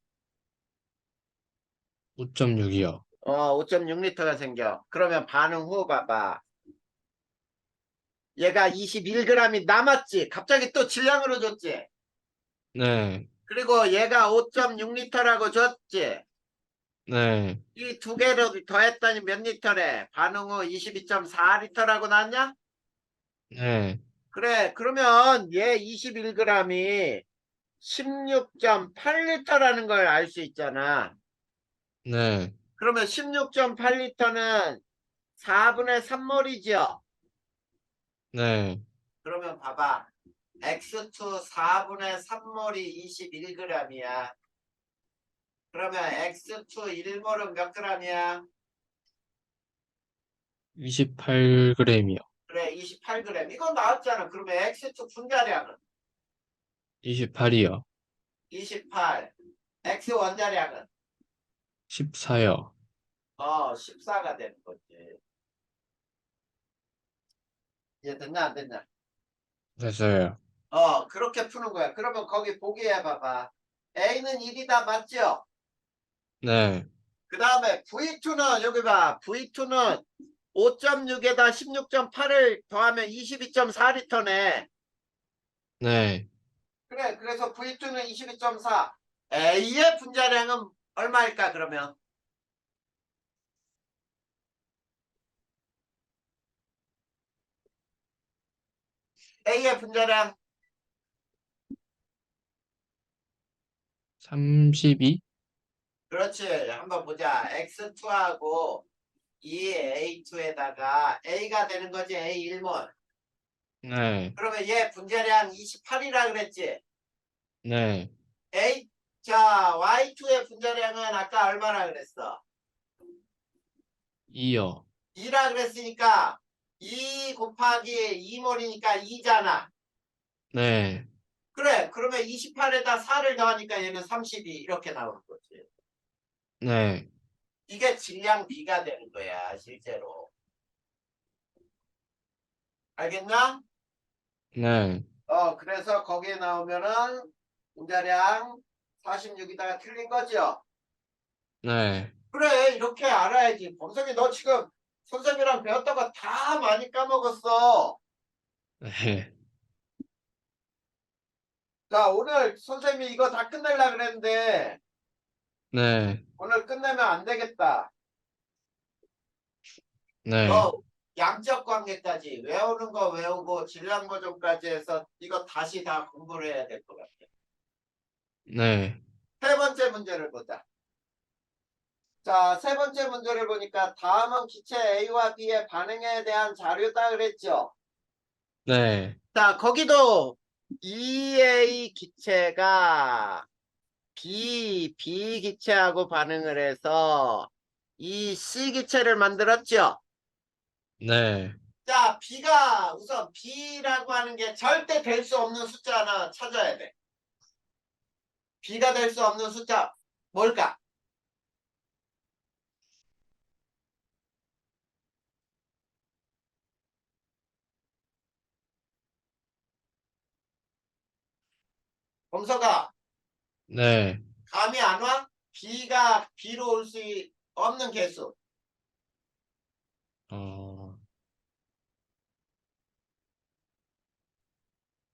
5.6이요. 5.6리터가 생겨. 그러면 반응 후 봐봐. 얘가 21g이 남았지. 갑자기 또 질량으로 줬지. 네. 그리고 얘가 5.6리터라고 줬지. 네. 이 두 개를 더했더니 몇 리터래? 반응 후 22.4리터라고 나왔냐? 네. 그래, 그러면 얘 21g이 16.8리터라는 걸 알 수 있잖아. 네. 그러면 16.8리터는 4분의 3몰이죠. 네. 그러면 봐봐. X2 4분의 3몰이 21g이야. 그러면 X2 1몰은 몇 g이야? 28g이요. 그래, 28g. 이건 나왔잖아. 그러면 X2 분자량은 28이요. 28. X 원자량은 14요. 14가 되는 거지. 이해 됐나 안 됐나? 됐어요. 그렇게 푸는 거야. 그러면 거기 보기해 봐봐. A는 1이다 맞죠? 네. 그 다음에 V2는 여기 봐. V2는 5.6에다 16.8을 더하면 22.4리터네. 네. 그래, 그래서 V2는 22.4. A의 분자량은 얼마일까, 그러면? A의 분자량, 32? 그렇지. 한번 보자. X2하고 이 A2에다가 A가 되는 거지, A1몰. 네. 그러면 얘 분자량 28이라 그랬지? 네. A, 자, Y2의 분자량은 아까 얼마나 그랬어? 2요. 2라 그랬으니까 2 곱하기 2몰이니까 2잖아. 네. 그래, 그러면 28에다 4를 더하니까 얘는 32 이렇게 나오는 거지. 네. 이게 질량 비가 되는 거야, 실제로. 알겠나? 네. 그래서 거기에 나오면은 분자량 46이다가 틀린 거죠. 네. 그래, 이렇게 알아야지. 범석이 너 지금 선생님이랑 배웠다가 다 많이 까먹었어. 네. 자, 오늘 선생님이 이거 다 끝내려 그랬는데 네. 오늘 끝내면 안 되겠다. 네. 너 양적 관계까지 외우는 거 외우고 질량 보존까지 해서 이거 다시 다 공부를 해야 될 것 같아. 네. 세 번째 문제를 보자. 자, 세 번째 문제를 보니까 다음은 기체 A와 B의 반응에 대한 자료다 그랬죠. 네. 자, 거기도 EA 기체가 B 기체하고 반응을 해서 이 C 기체를 만들었죠. 네. 자, B가 우선 B라고 하는 게 절대 될 수 없는 숫자 하나 찾아야 돼. B가 될 수 없는 숫자 뭘까? 범서가 네. 감이 안 와? B가 B로 올 수 없는 개수.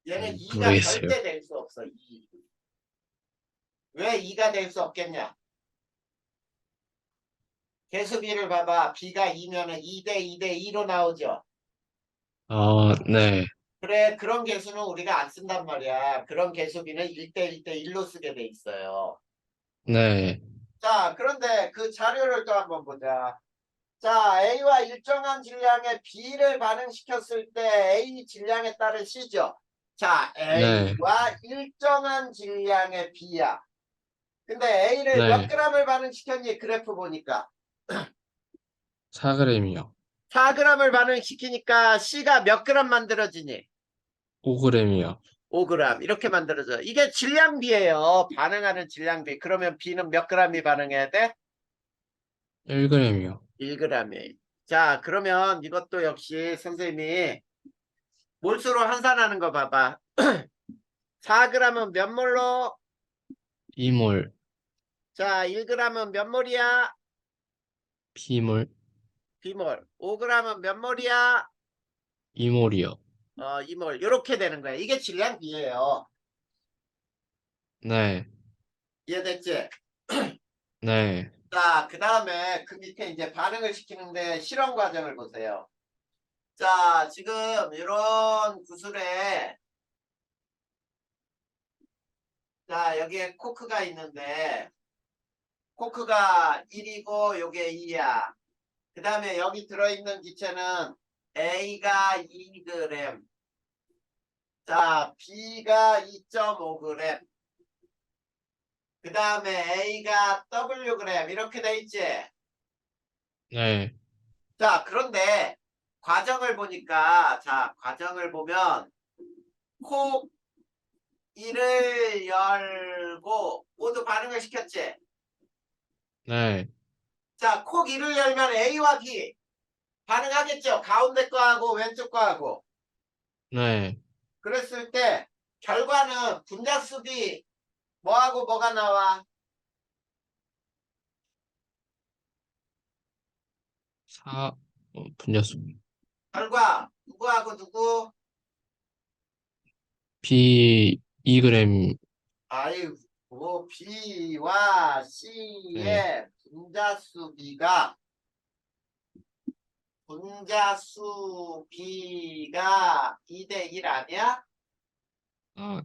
얘는 2가 모르겠어요. 절대 될 수 없어. 2. 왜 2가 될 수 없겠냐? 개수비를 봐봐. B가 2면은 2대 2대 2로 나오죠. 네, 그래, 그런 개수는 우리가 안 쓴단 말이야. 그런 개수비는 1대 1대 1로 쓰게 돼 있어요. 네, 자, 그런데 그 자료를 또 한번 보자. 자, A와 일정한 질량의 B를 반응시켰을 때 A 질량에 따른 C죠. 자, 네, A와 일정한 질량의 B야. 근데 A를 몇 네, g을 반응시켰니? 그래프 보니까. 4g이요. 4g을 반응시키니까 C가 몇 g 만들어지니? 5g이요. 5g. 이렇게 만들어져. 이게 질량비예요. 반응하는 질량비. 그러면 B는 몇 g이 반응해야 돼? 1g이요. 1g이. 자, 그러면 이것도 역시 선생님이 몰수로 환산하는 거 봐봐. 4g은 몇 몰로? 2몰, 자, 1g은 몇 몰이야? B몰, B몰. 5g은 몇 몰이야? 2몰이요. 2몰. 이렇게 되는 거야. 이게 질량비예요. 네, 이해됐지? 네, 자, 그 다음에 그 밑에 이제 반응을 시키는데 실험 과정을 보세요. 자, 지금 이런 구슬에 자, 여기에 코크가 있는데 코크가 1이고 요게 2야. 그 다음에 여기 들어있는 기체는 A가 2g, 자, B가 2.5g, 그 다음에 A가 Wg 이렇게 돼 있지. 네, 자, 그런데 과정을 보니까 자, 과정을 보면 콕 1을 열고 모두 반응을 시켰지. 네, 자, 콕 1을 열면 A와 B 반응하겠죠. 가운데 거하고 왼쪽 거하고. 네, 그랬을 때 결과는 분자수비 뭐하고 뭐가 나와? 4, 분자수. 결과 누구하고 누구? B 2g, 아이고 B와 네, C의 분자수비가 2대 1 아니야?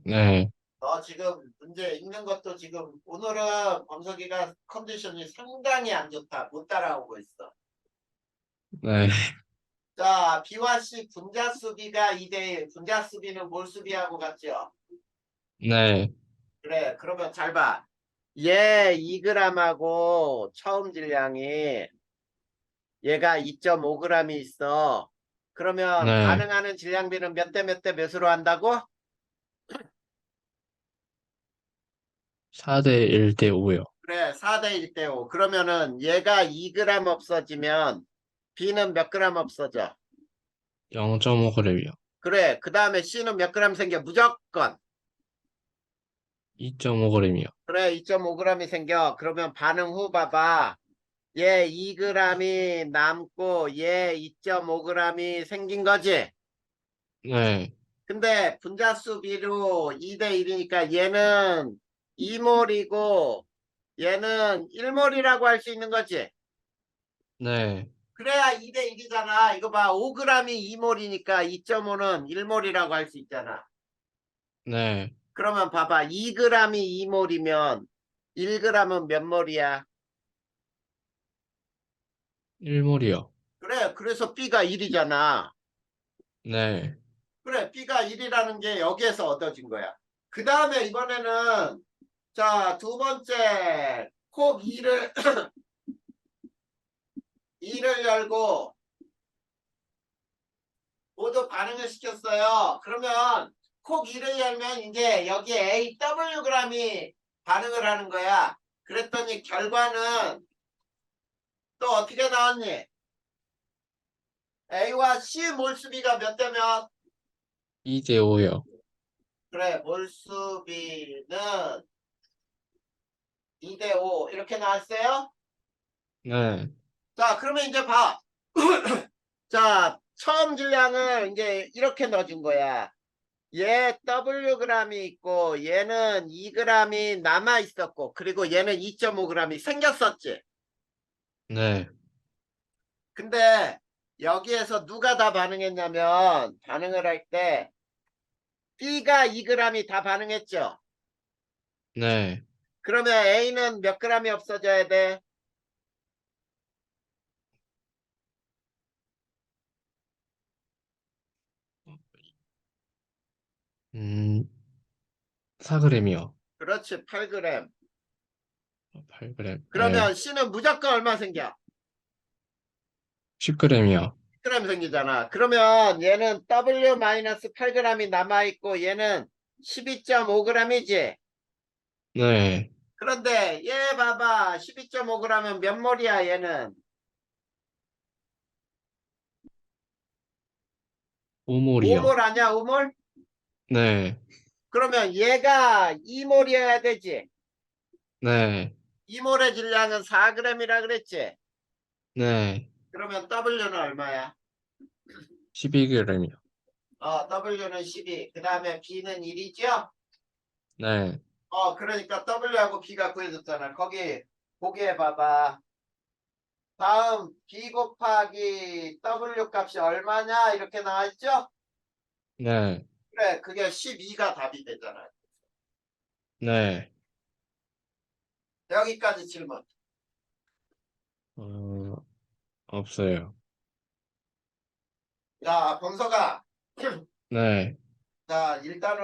네, 너 지금 문제 읽는 것도 지금 오늘은 범석이가 컨디션이 상당히 안 좋다. 못 따라오고 있어. 네, 자, B와 C 분자수비가 2대 1. 분자수비는 몰수비하고 같죠? 네, 그래, 그러면 잘 봐. 얘 2g하고 처음 질량이 얘가 2.5g이 있어. 그러면 네, 반응하는 질량비는 몇 대 몇 대 몇으로 한다고? 4대 1대 5요. 그래, 4대 1대 5. 그러면은 얘가 2g 없어지면 B는 몇 g 없어져? 0.5g이요. 그래, 그 다음에 C는 몇 g 생겨? 무조건. 2.5g이요. 그래, 2.5g이 생겨. 그러면 반응 후 봐봐. 얘 2g이 남고 얘 2.5g이 생긴 거지. 네, 근데 분자수 비로 2대 1이니까 얘는 2몰이고 얘는 1몰이라고 할 수 있는 거지. 네, 그래야 2대 1이잖아. 이거 봐. 5g이 2몰이니까 2.5는 1몰이라고 할 수 있잖아. 네, 그러면 봐봐. 2g이 2몰이면 1g은 몇 몰이야? 1몰이요. 그래. 그래서 B가 1이잖아. 네, 그래. B가 1이라는 게 여기에서 얻어진 거야. 그 다음에 이번에는 자, 두 번째 콕 2를 2를 열고 모두 반응을 시켰어요. 그러면 콕 2를 열면 이제 여기에 AWg이 반응을 하는 거야. 그랬더니 결과는 또 어떻게 나왔니? A와 C 몰수비가 몇 대 몇? 2대 5요. 그래, 몰수비는 2대 5 이렇게 나왔어요? 네, 자, 그러면 이제 봐. 자, 처음 질량을 이제 이렇게 넣어준 거야. 얘 Wg이 있고 얘는 2g이 남아 있었고 그리고 얘는 2.5g이 생겼었지. 네. 근데 여기에서 누가 다 반응했냐면 반응을 할 때 B가 2g이 다 반응했죠. 네. 그러면 A는 몇 g이 없어져야 돼? 음, 4g이요. 그렇지, 8g. 8g. 네. 그러면 C는 무조건 얼마 생겨? 10g이요. 10g 생기잖아. 그러면 얘는 W-8g이 남아있고 얘는 12.5g이지. 네. 그런데 얘 봐봐. 12.5g은 몇 몰이야 얘는? 5몰이요. 5몰 아니야 5몰? 네. 그러면 얘가 2몰이어야 되지. 네. 2몰의 질량은 4g이라 그랬지. 네. 그러면 W는 얼마야? 12g이요. W는 12. 그 다음에 B는 1이죠? 네. 그러니까 W하고 B가 구해졌잖아. 거기 보기에 봐봐. 다음 B 곱하기 W 값이 얼마냐? 이렇게 나와있죠? 네. 그래, 그게 12가 답이 되잖아. 네. 여기까지 질문. 어, 없어요. 야, 범서가. 네. 자, 일단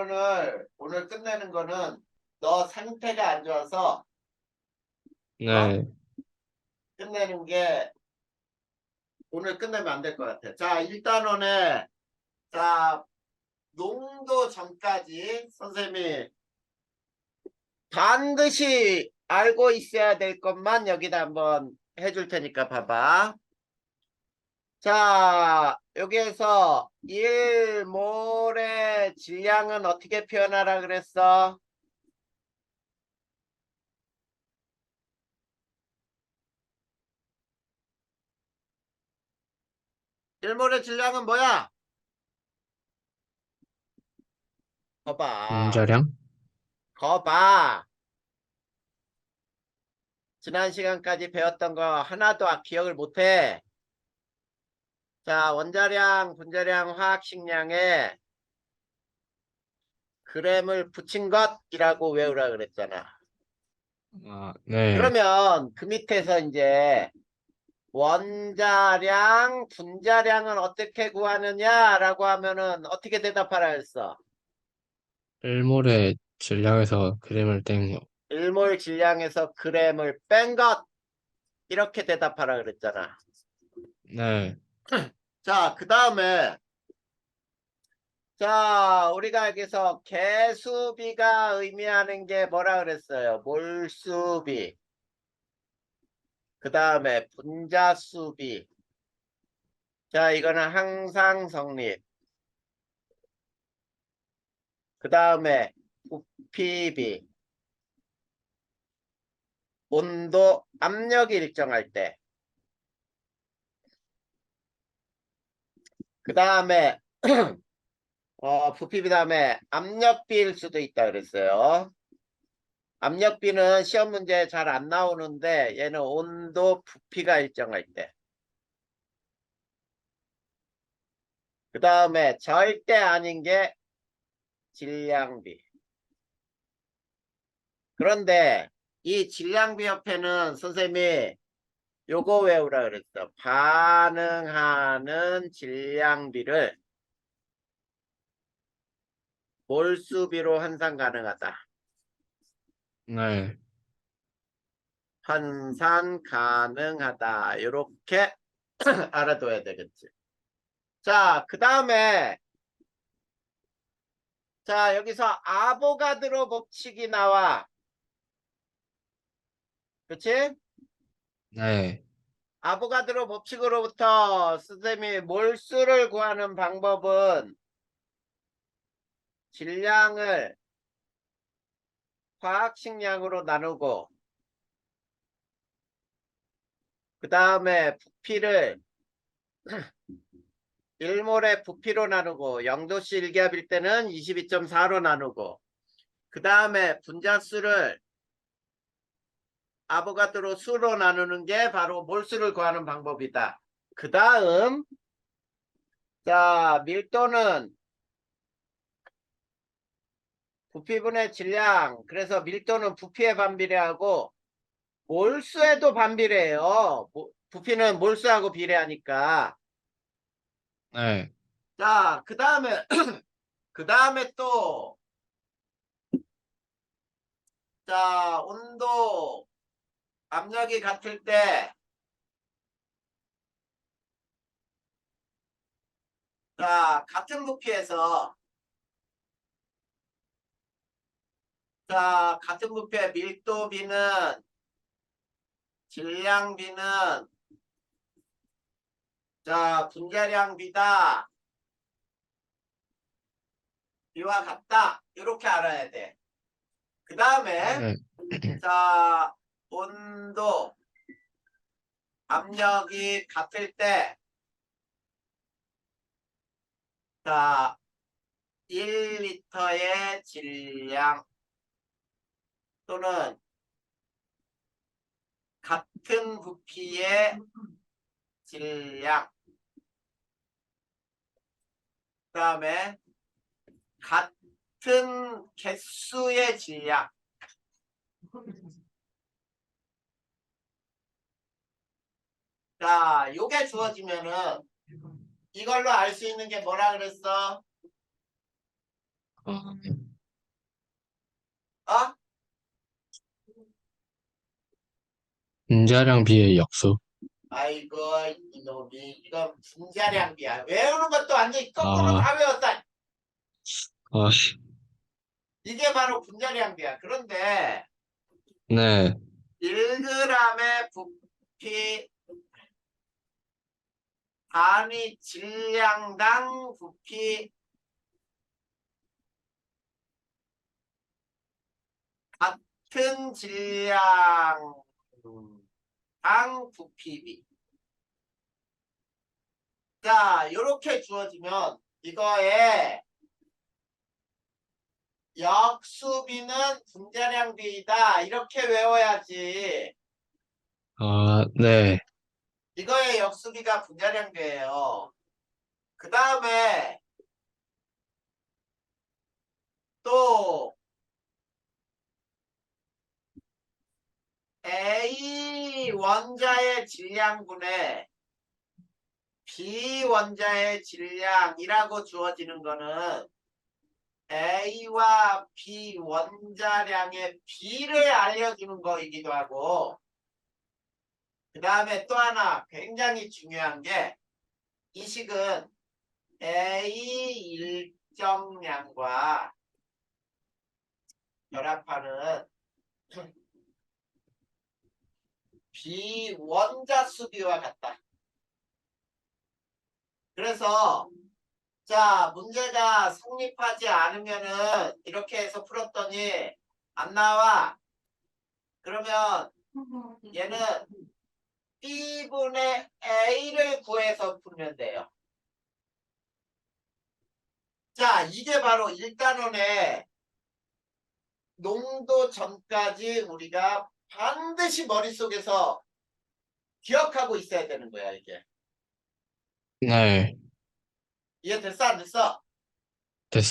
오늘 끝내는 거는 너 상태가 안 좋아서, 어? 네. 끝내는 게 오늘 끝내면 안 될 것 같아. 자, 일단 자, 농도 전까지 선생님이 반드시 알고 있어야 될 것만 여기다 한번 해줄 테니까 봐봐. 자, 여기에서 1몰의 질량은 어떻게 표현하라 그랬어? 1몰의 질량은 뭐야? 거봐. 분자량? 거봐. 지난 시간까지 배웠던 거 하나도 기억을 못해. 자, 원자량, 분자량, 화학식량에 그램을 붙인 것이라고 외우라 그랬잖아. 아, 네. 그러면 그 밑에서 이제 원자량, 분자량은 어떻게 구하느냐라고 하면은 어떻게 대답하라 했어? 1몰의 질량에서 그램을 뗀 거. 1몰 질량에서 그램을 뺀 것. 이렇게 대답하라 그랬잖아. 네. 자, 그 다음에 자, 우리가 여기서 개수비가 의미하는 게 뭐라 그랬어요? 몰수비. 그 다음에 분자수비. 자, 이거는 항상 성립. 그 다음에 부피비. 온도, 압력이 일정할 때. 그 다음에 부피비 다음에 압력비일 수도 있다 그랬어요. 압력비는 시험 문제에 잘 안 나오는데 얘는 온도, 부피가 일정할 때. 그 다음에 절대 아닌 게 질량비. 그런데 이 질량비 옆에는 선생님이 요거 외우라 그랬어. 반응하는 질량비를 몰수비로 환산 가능하다. 네. 환산 가능하다. 이렇게 알아둬야 되겠지. 자, 그 다음에 자, 여기서 아보가드로 법칙이 나와. 그치? 네. 아보가드로 법칙으로부터 선생님이 몰수를 구하는 방법은 질량을 화학식량으로 나누고 그 다음에 부피를 1몰에 부피로 나누고 0도씨 일기압일 때는 22.4로 나누고 그 다음에 분자수를 아보가드로 수로 나누는 게 바로 몰수를 구하는 방법이다. 그 다음 자 밀도는 부피분의 질량 그래서 밀도는 부피에 반비례하고 몰수에도 반비례해요. 부피는 몰수하고 비례하니까. 네. 자, 그 다음에, 그 다음에 또, 자, 온도, 압력이 같을 때, 자, 같은 부피에서, 자, 같은 부피의 밀도비는, 질량비는, 자, 분자량비다. 이와 같다. 이렇게 알아야 돼. 그 다음에, 네. 자, 온도, 압력이 같을 때, 자, 1리터의 질량 또는 같은 부피의 질량 그 다음에 같은 개수의 질량 자 요게 주어지면은 이걸로 알 수 있는 게 뭐라 그랬어? 어, 어? 분자량 비의 역수. 아이고 이놈이 이건 분자량비야. 외우는 것도 완전히 거꾸로 아, 다 외웠다. 아, 이게 바로 분자량비야. 그런데 네. 1g의 부피 단위 질량당 부피 같은 질량당 부피비. 자, 이렇게 주어지면 이거에 역수비는 분자량비이다. 이렇게 외워야지. 아, 네. 이거의 역수비가 분자량비예요. 그 다음에 또 A 원자의 질량분의 B 원자의 질량이라고 주어지는 거는 A와 B 원자량의 비를 알려주는 거이기도 하고 그 다음에 또 하나 굉장히 중요한 게 이 식은 A 일정량과 결합하는 B 원자 수비와 같다. 그래서 자 문제가 성립하지 않으면은 이렇게 해서 풀었더니 안 나와. 그러면 얘는 B분의 A를 구해서 풀면 돼요. 자 이게 바로 1단원의 농도 전까지 우리가 반드시 머릿속에서 기억하고 있어야 되는 거야 이게. 네. 이해됐어 안 됐어?